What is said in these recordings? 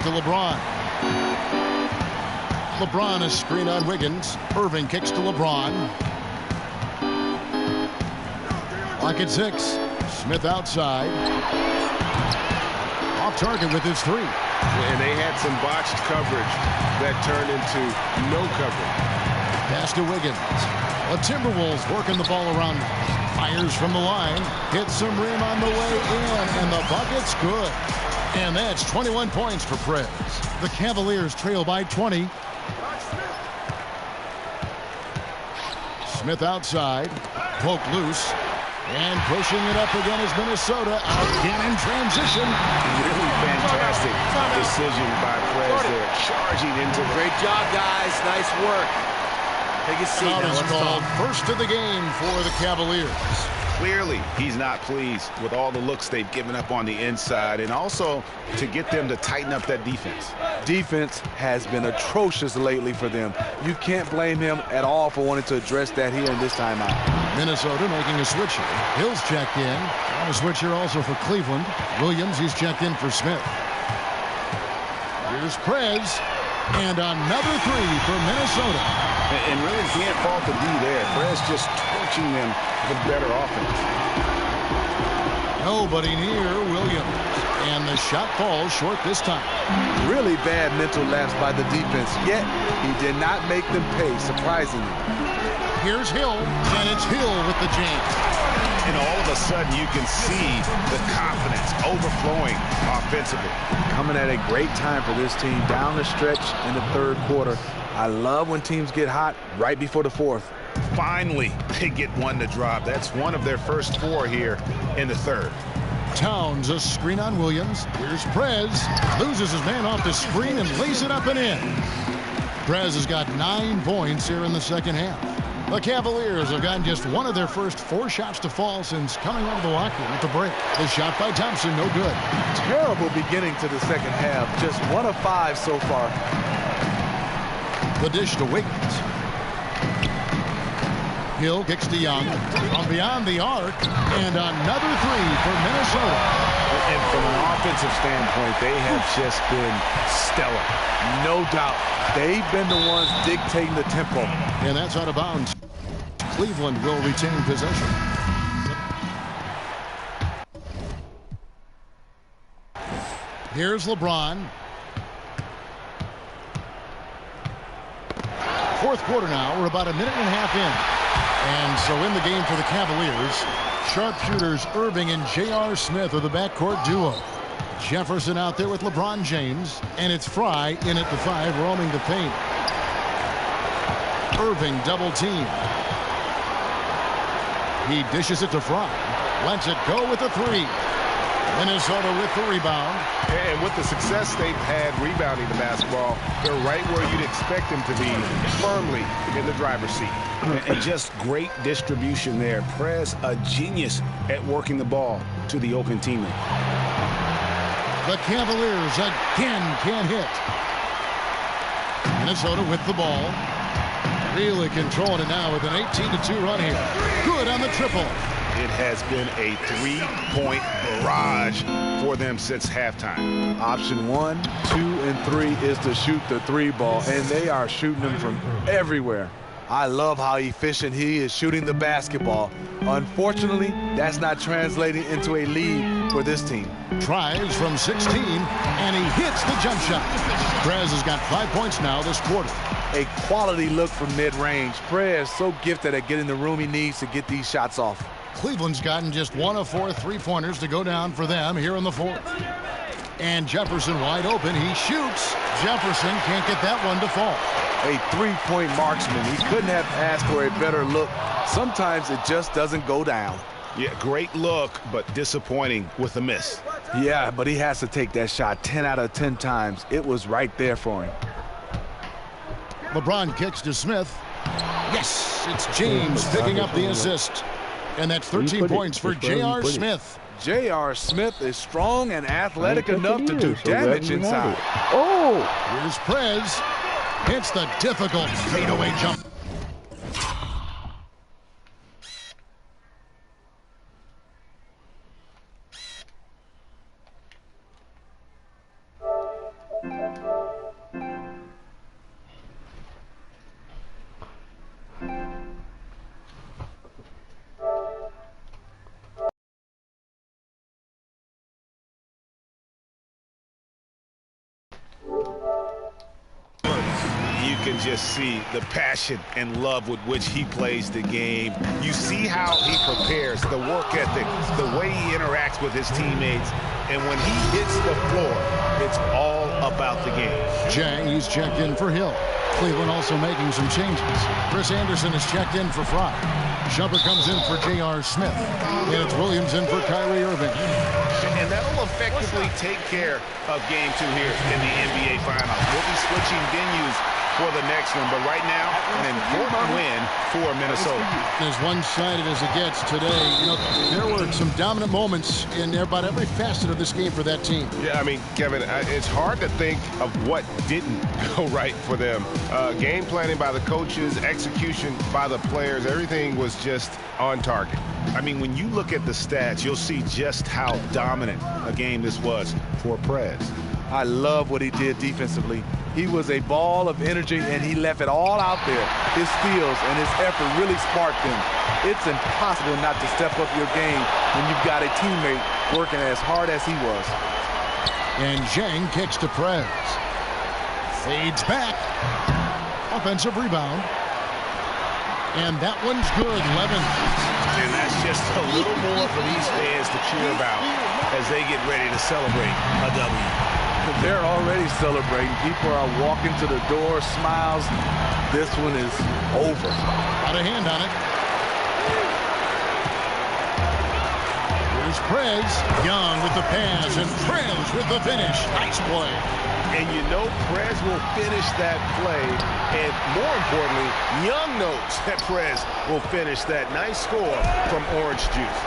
to LeBron. LeBron is screen on Wiggins. Irving kicks to LeBron. Clock at 6. Smith outside. Off target with his 3. And they had some botched coverage that turned into no coverage. Pass to Wiggins. The Timberwolves working the ball around. Fires from the line. Hits some rim on the way in. And the bucket's good. And that's 21 points for Prez. The Cavaliers trail by 20. Smith outside. Poke loose. And pushing it up again is Minnesota. Again in transition. Really fantastic decision by Prez there. Charging into. Great job, guys. Nice work. Take a seat. Out is called first of the game for the Cavaliers. Clearly, he's not pleased with all the looks they've given up on the inside, and also to get them to tighten up that defense. Defense has been atrocious lately for them. You can't blame him at all for wanting to address that here in this timeout. Minnesota making a switch here. Hill's checked in. On a switch here also for Cleveland. Williams, he's checked in for Smith. Here's Prez. And another 3 for Minnesota. And really can't fault the D there. Prez just torching them with better offense. Nobody near Williams. And the shot falls short this time. Really bad mental lapse by the defense, yet he did not make them pay, surprisingly. Here's Hill, and it's Hill with the jam. And all of a sudden you can see the confidence overflowing offensively. Coming at a great time for this team down the stretch in the third quarter. I love when teams get hot right before the fourth. Finally, they get one to drop. That's one of their first 4 here in the third. Towns a screen on Williams. Here's Prez. Loses his man off the screen and lays it up and in. Prez has got 9 points here in the second half. The Cavaliers have gotten just one of their first 4 shots to fall since coming out of the locker room at the break. The shot by Thompson, no good. Terrible beginning to the second half. Just 1 of 5 so far. The dish to Wiggins. Hill kicks to Young from beyond the arc, and another 3 for Minnesota. And from an offensive standpoint, they have just been stellar. No doubt. They've been the ones dictating the tempo. And that's out of bounds. Cleveland will retain possession. Here's LeBron. Fourth quarter now. We're about a minute and a half in. And so in the game for the Cavaliers, sharpshooters Irving and J.R. Smith are the backcourt duo. Jefferson out there with LeBron James, and it's Fry in at the 5, roaming the paint. Irving double team. He dishes it to Fry. Lets it go with the 3. Minnesota with the rebound. And with the success they've had rebounding the basketball, they're right where you'd expect them to be, firmly in the driver's seat. And just great distribution there. Prez, a genius at working the ball to the open teammate. The Cavaliers again can't hit. Minnesota with the ball. Really controlling it now with an 18-2 run here. Good on the triple. It has been a 3-point barrage for them since halftime. Option 1, 2, and 3 is to shoot the 3 ball, and they are shooting them from everywhere. I love how efficient he is shooting the basketball. Unfortunately, that's not translating into a lead for this team. Tries from 16, and he hits the jump shot. Prez has got 5 points now this quarter. A quality look from mid-range. Prez so gifted at getting the room he needs to get these shots off. Cleveland's gotten just 1 of 4 3-pointers to go down for them here in the fourth. And Jefferson wide open. He shoots. Jefferson can't get that one to fall. A 3-point marksman. He couldn't have asked for a better look. Sometimes it just doesn't go down. Yeah, great look, but disappointing with a miss. Yeah, but he has to take that shot 10 out of 10 times. It was right there for him. LeBron kicks to Smith. Yes, it's James picking up the assist. And that's 13 points for J.R. Smith. J.R. Smith is strong and athletic enough to do damage inside. Oh! Here's Prez. Hits the difficult fadeaway jump. can just see the passion and love with which he plays the game. You see how he prepares, the work ethic, the way he interacts with his teammates. And when he hits the floor, it's all about the game. Jang, he's checked in for Hill. Cleveland also making some changes. Chris Anderson is checked in for Fry. Shumpert comes in for J.R. Smith. And it's Williams in for Kyrie Irving. And that'll effectively take care of Game 2 here in the NBA Finals. We'll be switching venues for the next one, but right now, an important win for Minnesota. As one-sided as it gets today, you know, there were some dominant moments in about every facet of this game for that team. Yeah, I mean, Kevin, it's hard to think of what didn't go right for them. Game planning by the coaches, execution by the players, everything was just on target. I mean, when you look at the stats, you'll see just how dominant a game this was for Prez. I love what he did defensively. He was a ball of energy, and he left it all out there. His steals and his effort really sparked them. It's impossible not to step up your game when you've got a teammate working as hard as he was. And Zhang kicks to Prez. Fades back. Offensive rebound. And that one's good, Levin. And that's just a little more for these fans to cheer about as they get ready to celebrate a W. They're already celebrating. People are walking to the door, smiles. This one is over. Got a hand on it. Here's Prez. Young with the pass, and Prez with the finish. Nice play. And you know Prez will finish that play. And more importantly, Young knows that Prez will finish that. Nice score from Orange Juice.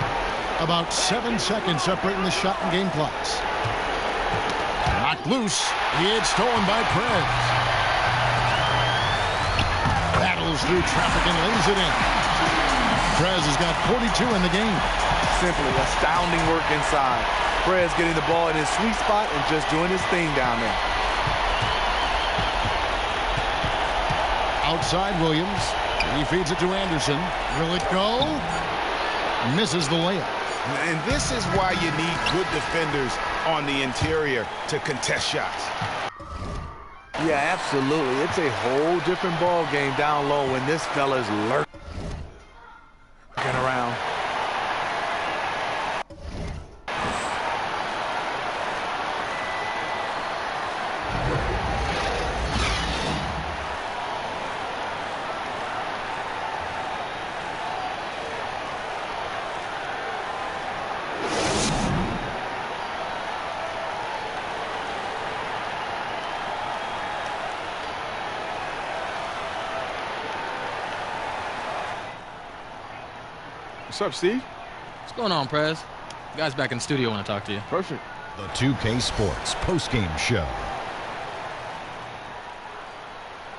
About 7 seconds separating the shot and game clocks. Knocked loose. It's stolen by Prez. Battles through traffic and lays it in. Prez has got 42 in the game. Simply astounding work inside. Prez getting the ball in his sweet spot and just doing his thing down there. Outside Williams. He feeds it to Anderson. Will it go? Misses the layup. And this is why you need good defenders on the interior to contest shots. Yeah, absolutely. It's a whole different ball game down low when this fella's lurking around. What's up, Steve? What's going on, Prez? Guys back in the studio want to talk to you. Perfect. The 2K Sports postgame show.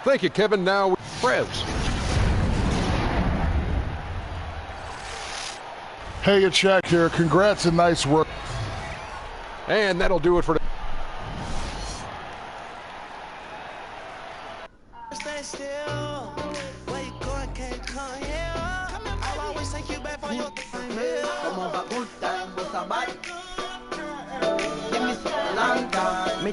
Thank you, Kevin. Now with Prez. Hey, it's Shaq here. Congrats and nice work. And that'll do it for today. Stay still. Where you going, can't come here. I'll always take you back for your Como va a gustar, me